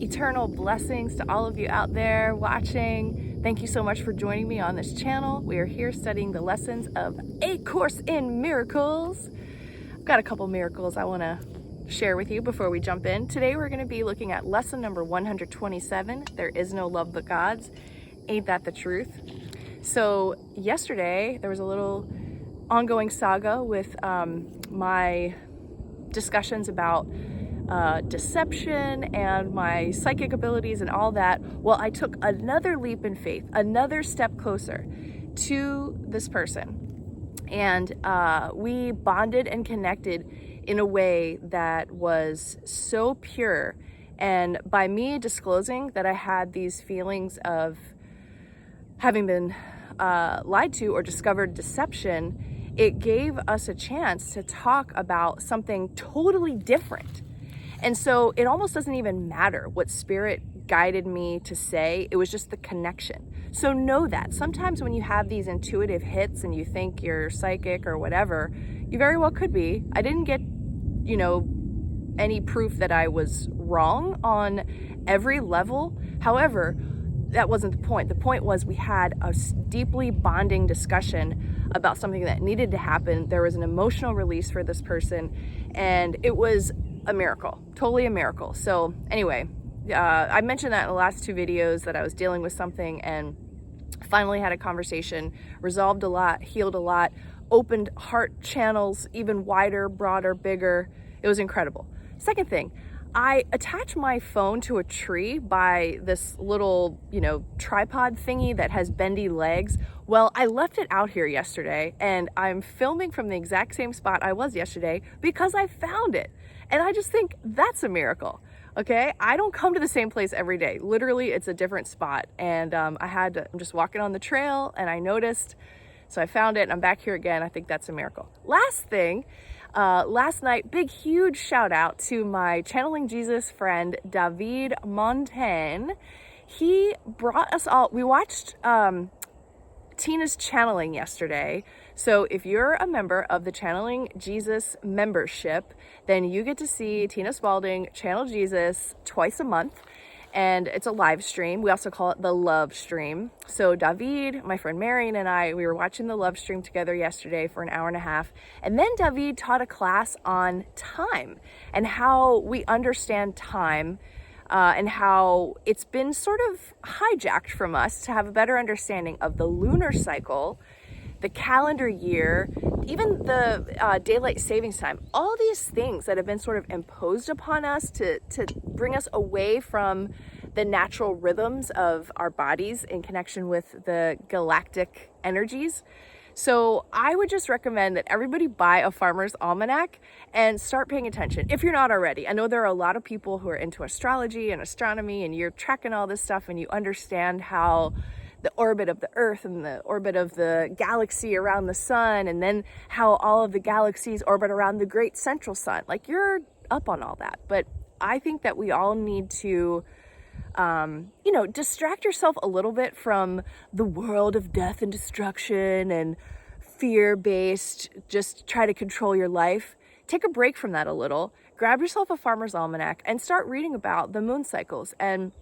Eternal blessings to all of you out there watching. Thank you so much for joining me on this channel. We are here studying the lessons of A Course in Miracles. I've got a couple miracles I want to share with you before we jump in. Today we're going to be looking at lesson number 127, There is no love but God's. Ain't that the truth? So yesterday there was a little ongoing saga with my discussions about deception and my psychic abilities and all that. Well, I took another leap in faith, another step closer to this person. And we bonded and connected in a way that was so pure. And by me disclosing that I had these feelings of having been lied to or discovered deception, it gave us a chance to talk about something totally different. And so it almost doesn't even matter what spirit guided me to say, it was just the connection. So know that sometimes when you have these intuitive hits and you think you're psychic or whatever, you very well could be. I didn't get, any proof that I was wrong on every level. However, that wasn't the point. The point was we had a deeply bonding discussion about something that needed to happen. There was an emotional release for this person, and it was a miracle, totally a miracle. So anyway, I mentioned that in the last two videos that I was dealing with something and finally had a conversation, resolved a lot, healed a lot, opened heart channels even wider, broader, bigger. It was incredible. Second thing, I attached my phone to a tree by this little, tripod thingy that has bendy legs. Well, I left it out here yesterday and I'm filming from the exact same spot I was yesterday because I found it. And I just think that's a miracle. Okay, I don't come to the same place every day. Literally, it's a different spot. And I'm just walking on the trail and I noticed, so I found it and I'm back here again. I think that's a miracle. Last thing, last night, big, huge shout out to my Channeling Jesus friend, David Montaigne. He brought us all, we watched Tina's channeling yesterday. So if you're a member of the Channeling Jesus membership, then you get to see Tina Spalding channel Jesus twice a month. And it's a live stream. We also call it the love stream. So David, my friend Marion, and I, we were watching the love stream together yesterday for an hour and a half. And then David taught a class on time and how we understand time, and how it's been sort of hijacked from us to have a better understanding of the lunar cycle, the calendar year, even the daylight savings time, all these things that have been sort of imposed upon us to bring us away from the natural rhythms of our bodies in connection with the galactic energies. So I would just recommend that everybody buy a Farmer's Almanac and start paying attention if you're not already. I know there are a lot of people who are into astrology and astronomy and you're tracking all this stuff and you understand how the orbit of the Earth and the orbit of the galaxy around the sun, and then how all of the galaxies orbit around the great central sun. Like, you're up on all that. But I think that we all need to, distract yourself a little bit from the world of death and destruction and fear-based, just try to control your life. Take a break from that a little. Grab yourself a Farmer's Almanac and start reading about the moon cycles and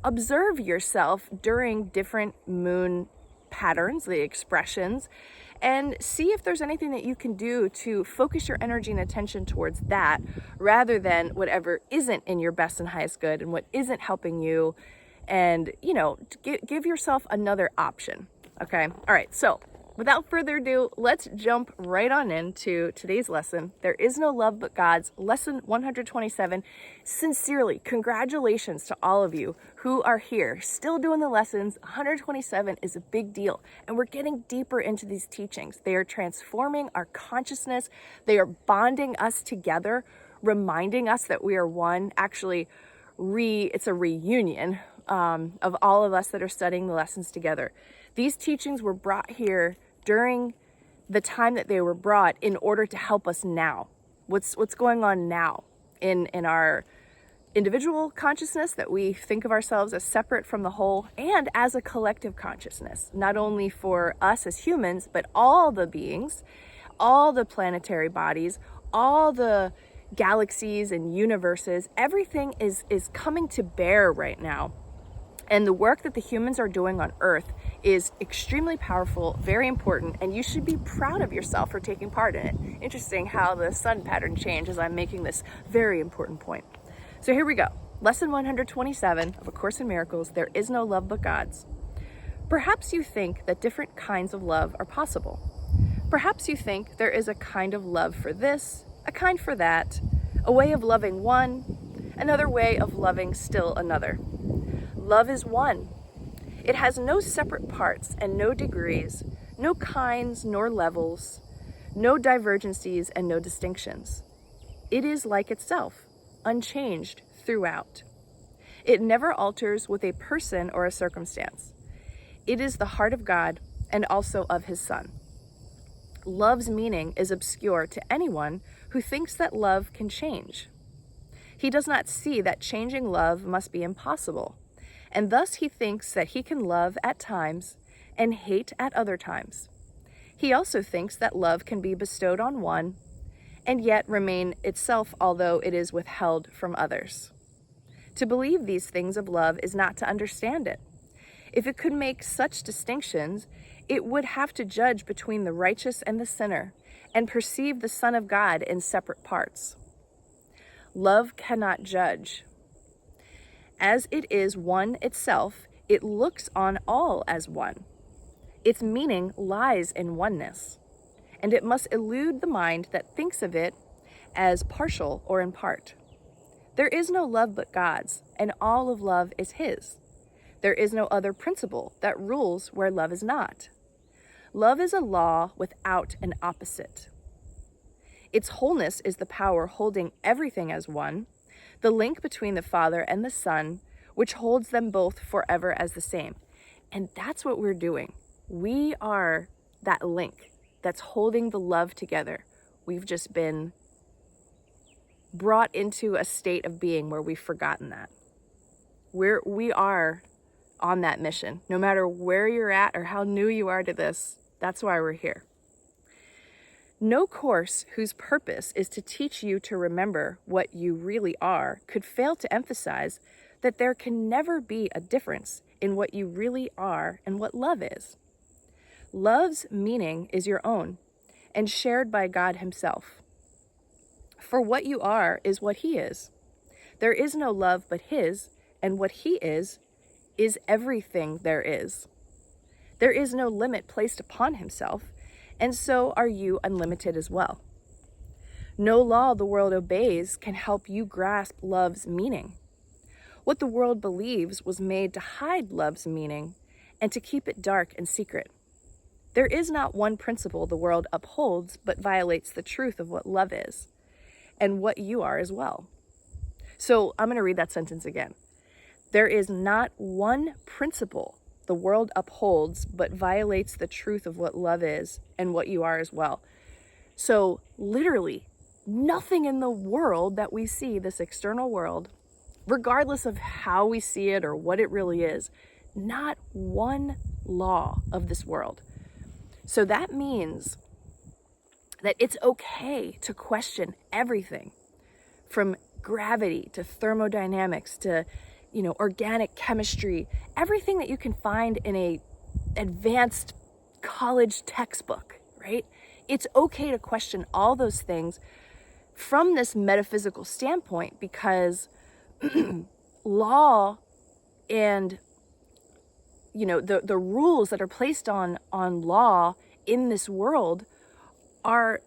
observe yourself during different moon patterns, the expressions, and see if there's anything that you can do to focus your energy and attention towards that rather than whatever isn't in your best and highest good and what isn't helping you, and, give yourself another option. Okay. All right. So without further ado, let's jump right on into today's lesson. There is no love but God's, lesson 127. Sincerely, congratulations to all of you who are here, still doing the lessons. 127 is a big deal, and we're getting deeper into these teachings. They are transforming our consciousness. They are bonding us together, reminding us that we are one. Actually, it's a reunion of all of us that are studying the lessons together. These teachings were brought here during the time that they were brought in order to help us now. What's going on now in our individual consciousness, that we think of ourselves as separate from the whole, and as a collective consciousness, not only for us as humans, but all the beings, all the planetary bodies, all the galaxies and universes. Everything is coming to bear right now. And the work that the humans are doing on Earth is extremely powerful, very important, and you should be proud of yourself for taking part in it. Interesting how the sun pattern changed as I'm making this very important point. So here we go. Lesson 127 of A Course in Miracles, There is no love but God's. Perhaps you think that different kinds of love are possible. Perhaps you think there is a kind of love for this, a kind for that, a way of loving one, another way of loving still another. Love is one. It has no separate parts and no degrees, no kinds nor levels, no divergencies and no distinctions. It is like itself, unchanged throughout. It never alters with a person or a circumstance. It is the heart of God and also of His Son. Love's meaning is obscure to anyone who thinks that love can change. He does not see that changing love must be impossible, and thus he thinks that he can love at times and hate at other times. He also thinks that love can be bestowed on one and yet remain itself although it is withheld from others. To believe these things of love is not to understand it. If it could make such distinctions, it would have to judge between the righteous and the sinner and perceive the Son of God in separate parts. Love cannot judge. As it is one itself, it looks on all as one. Its meaning lies in oneness, and it must elude the mind that thinks of it as partial or in part. There is no love but God's, and all of love is His. There is no other principle that rules where love is not. Love is a law without an opposite. Its wholeness is the power holding everything as one, the link between the Father and the Son, which holds them both forever as the same. And that's what we're doing. We are that link that's holding the love together. We've just been brought into a state of being where we've forgotten that. We are on that mission. No matter where you're at or how new you are to this, that's why we're here. No course whose purpose is to teach you to remember what you really are could fail to emphasize that there can never be a difference in what you really are and what love is. Love's meaning is your own and shared by God Himself. For what you are is what He is. There is no love but His, and what He is everything there is. There is no limit placed upon Himself, and so are you unlimited as well. No law the world obeys can help you grasp love's meaning. What the world believes was made to hide love's meaning and to keep it dark and secret. There is not one principle the world upholds but violates the truth of what love is and what you are as well. So I'm going to read that sentence again. There is not one principle the world upholds but violates the truth of what love is and what you are as well. So literally nothing in the world that we see, this external world, regardless of how we see it or what it really is, not one law of this world. So that means that it's okay to question everything from gravity to thermodynamics to organic chemistry, everything that you can find in a advanced college textbook, right? It's okay to question all those things from this metaphysical standpoint because law and the rules that are placed on law in this world are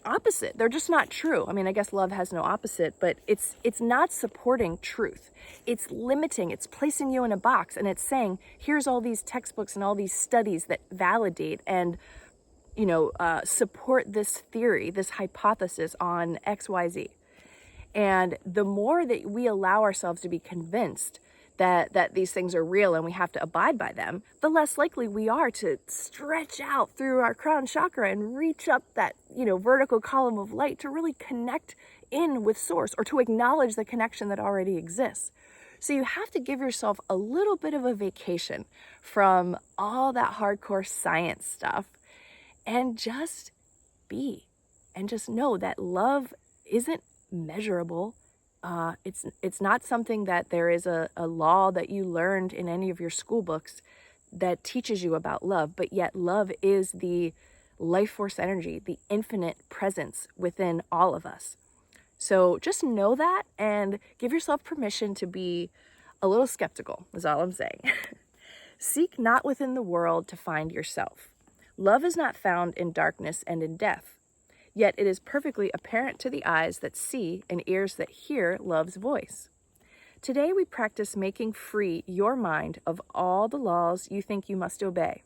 opposite. They're just not true. I mean, I guess love has no opposite, but it's not supporting truth. It's limiting, it's placing you in a box, and it's saying, here's all these textbooks and all these studies that validate and support this theory, this hypothesis on XYZ. And the more that we allow ourselves to be convinced that these things are real and we have to abide by them, the less likely we are to stretch out through our crown chakra and reach up that, vertical column of light to really connect in with source or to acknowledge the connection that already exists. So you have to give yourself a little bit of a vacation from all that hardcore science stuff and just be, and just know that love isn't measurable. It's not something that there is a law that you learned in any of your school books that teaches you about love, but yet love is the life force energy, the infinite presence within all of us. So just know that and give yourself permission to be a little skeptical, is all I'm saying. Seek not within the world to find yourself. Love is not found in darkness and in death. Yet it is perfectly apparent to the eyes that see and ears that hear love's voice. Today we practice making free your mind of all the laws you think you must obey,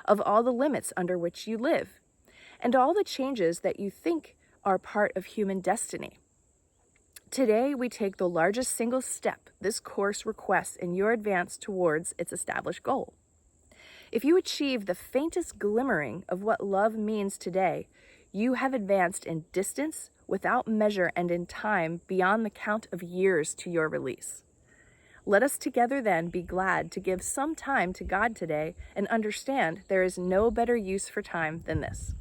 of all the limits under which you live, and all the changes that you think are part of human destiny. Today we take the largest single step this course requests in your advance towards its established goal. If you achieve the faintest glimmering of what love means today, you have advanced in distance, without measure, and in time beyond the count of years to your release. Let us together then be glad to give some time to God today and understand there is no better use for time than this.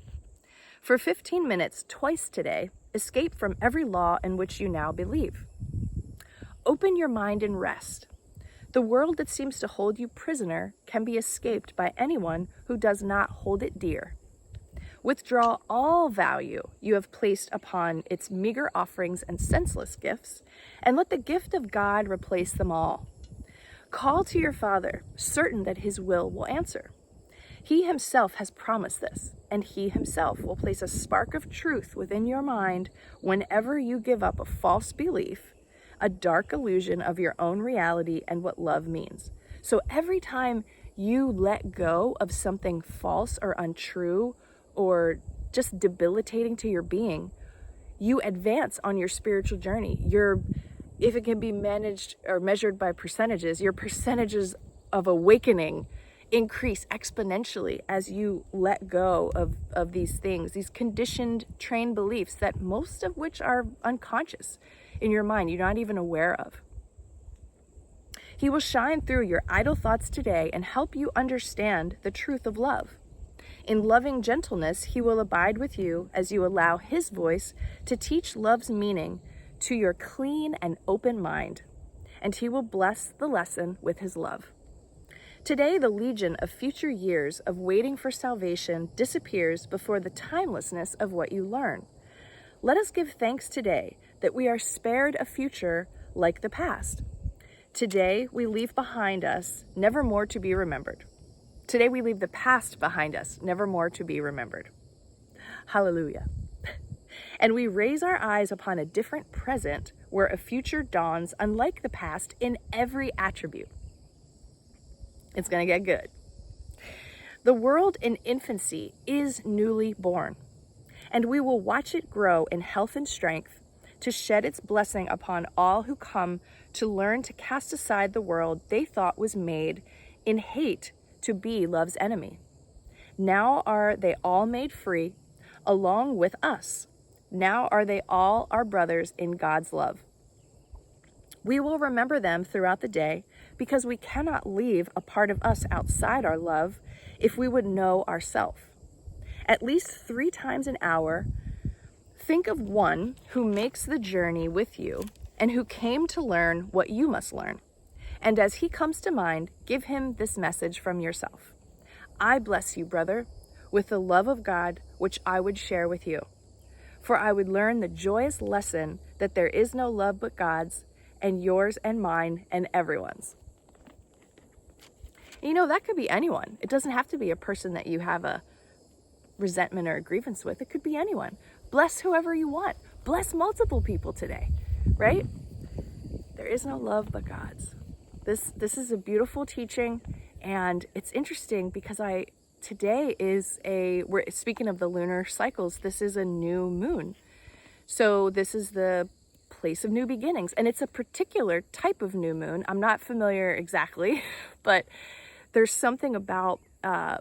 For 15 minutes twice today, escape from every law in which you now believe. Open your mind and rest. The world that seems to hold you prisoner can be escaped by anyone who does not hold it dear. Withdraw all value you have placed upon its meager offerings and senseless gifts, and let the gift of God replace them all. Call to your Father, certain that his will answer. He himself has promised this, and he himself will place a spark of truth within your mind whenever you give up a false belief, a dark illusion of your own reality and what love means. So every time you let go of something false or untrue or just debilitating to your being, you advance on your spiritual journey. If it can be managed or measured by percentages, your percentages of awakening increase exponentially as you let go of these things, these conditioned, trained beliefs that most of which are unconscious in your mind, you're not even aware of. He will shine through your idle thoughts today and help you understand the truth of love. In loving gentleness, he will abide with you as you allow his voice to teach love's meaning to your clean and open mind, and he will bless the lesson with his love. Today, the legion of future years of waiting for salvation disappears before the timelessness of what you learn. Let us give thanks today that we are spared a future like the past. Today, we leave behind us, never more to be remembered. Today, we leave the past behind us, never more to be remembered. Hallelujah. And we raise our eyes upon a different present where a future dawns unlike the past in every attribute. It's going to get good. The world in infancy is newly born, and we will watch it grow in health and strength to shed its blessing upon all who come to learn to cast aside the world they thought was made in hate to be love's enemy. Now are they all made free, along with us. Now are they all our brothers in God's love. We will remember them throughout the day because we cannot leave a part of us outside our love if we would know ourselves. At least 3 times an hour, think of one who makes the journey with you and who came to learn what you must learn. And as he comes to mind, give him this message from yourself. I bless you, brother, with the love of God, which I would share with you. For I would learn the joyous lesson that there is no love but God's, and yours and mine and everyone's. You know, that could be anyone. It doesn't have to be a person that you have a resentment or a grievance with. It could be anyone. Bless whoever you want. Bless multiple people today, right? There is no love but God's. This is a beautiful teaching, and it's interesting because today is we're speaking of the lunar cycles, this is a new moon. So this is the place of new beginnings, and it's a particular type of new moon. I'm not familiar exactly, but there's something about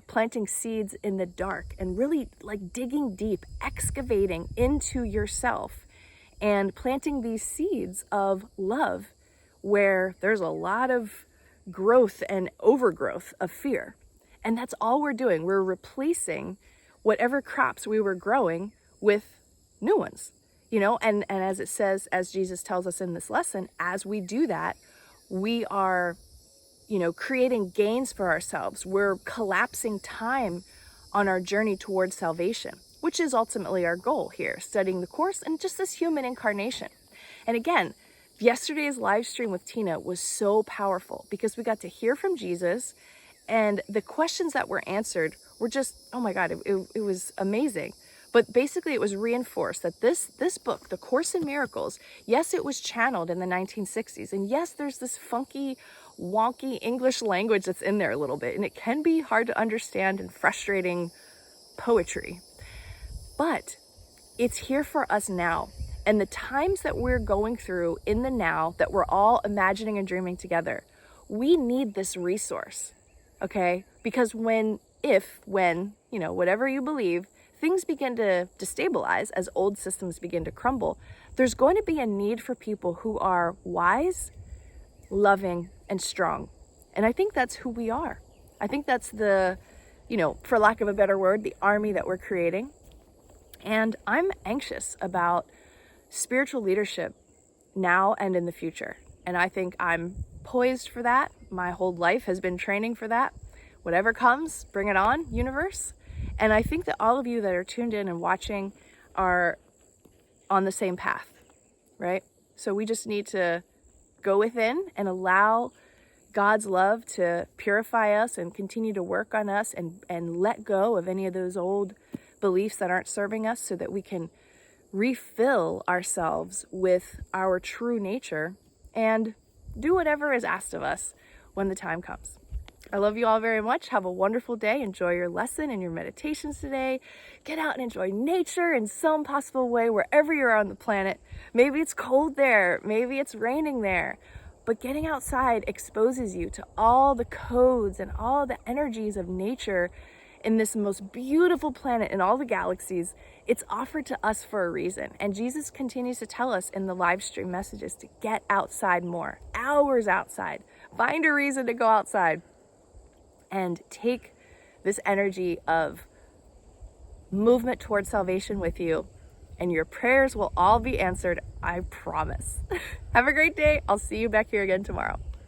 planting seeds in the dark and really like digging deep, excavating into yourself and planting these seeds of love where there's a lot of growth and overgrowth of fear. And that's all we're doing. We're replacing whatever crops we were growing with new ones. and as it says, as Jesus tells us in this lesson, as we do that, we are, creating gains for ourselves. We're collapsing time on our journey towards salvation, which is ultimately our goal here, studying the Course and just this human incarnation. And again, yesterday's live stream with Tina was so powerful because we got to hear from Jesus, and the questions that were answered were just, oh my God, it was amazing. But basically it was reinforced that this book, The Course in Miracles, yes, it was channeled in the 1960s. And yes, there's this funky, wonky English language that's in there a little bit. And it can be hard to understand and frustrating poetry. But it's here for us now. And the times that we're going through in the now, that we're all imagining and dreaming together, we need this resource, okay? Because when, whatever you believe, things begin to destabilize as old systems begin to crumble, there's going to be a need for people who are wise, loving, and strong. And I think that's who we are. I think that's the, for lack of a better word, the army that we're creating. And I'm anxious about spiritual leadership now and in the future. And I think I'm poised for that. My whole life has been training for that. Whatever comes, bring it on, universe. And I think that all of you that are tuned in and watching are on the same path, right? So we just need to go within and allow God's love to purify us and continue to work on us, and let go of any of those old beliefs that aren't serving us, so that we can refill ourselves with our true nature and do whatever is asked of us when the time comes. I love you all very much. Have a wonderful day. Enjoy your lesson and your meditations today. Get out and enjoy nature in some possible way wherever you're on the planet. Maybe it's cold there, maybe it's raining there, but getting outside exposes you to all the codes and all the energies of nature in this most beautiful planet in all the galaxies. It's offered to us for a reason. And Jesus continues to tell us in the live stream messages to get outside more, hours outside. Find a reason to go outside and take this energy of movement towards salvation with you, and your prayers will all be answered, I promise. Have a great day. I'll see you back here again tomorrow.